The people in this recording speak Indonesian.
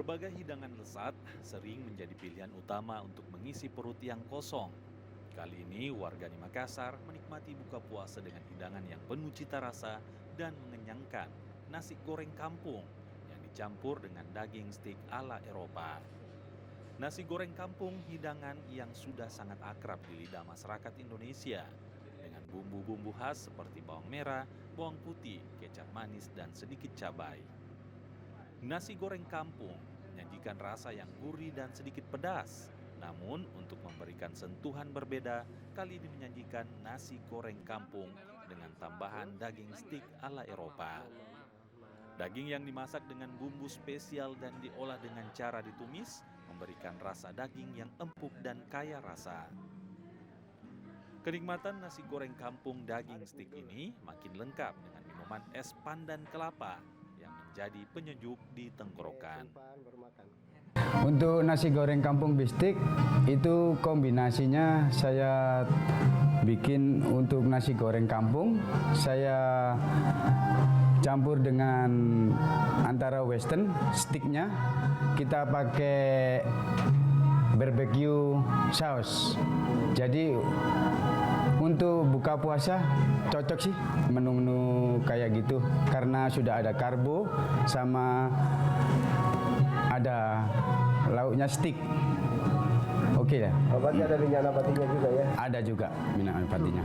Berbagai hidangan lezat sering menjadi pilihan utama untuk mengisi perut yang kosong. Kali ini warga di Makassar menikmati buka puasa dengan hidangan yang penuh cita rasa dan mengenyangkan, nasi goreng kampung yang dicampur dengan daging stik ala Eropa. Nasi goreng kampung hidangan yang sudah sangat akrab di lidah masyarakat Indonesia dengan bumbu-bumbu khas seperti bawang merah, bawang putih, kecap manis, dan sedikit cabai. Nasi goreng kampung menyajikan rasa yang gurih dan sedikit pedas. Namun untuk memberikan sentuhan berbeda, kali ini menyajikan nasi goreng kampung dengan tambahan daging stik ala Eropa. Daging yang dimasak dengan bumbu spesial dan diolah dengan cara ditumis, memberikan rasa daging yang empuk dan kaya rasa. Kenikmatan nasi goreng kampung daging stik ini makin lengkap dengan minuman es pandan kelapa yang menjadi penyejuk di tenggorokan. Untuk nasi goreng kampung bistik itu kombinasinya saya bikin untuk nasi goreng kampung. Saya campur dengan antara western sticknya. Kita pakai barbecue saus. Jadi untuk buka puasa cocok sih menu-menu kayak gitu karena sudah ada karbo sama ada lauknya stik. Oke ya. Berarti ada minyak nabatinya juga ya? Ada juga minyak nabatinya.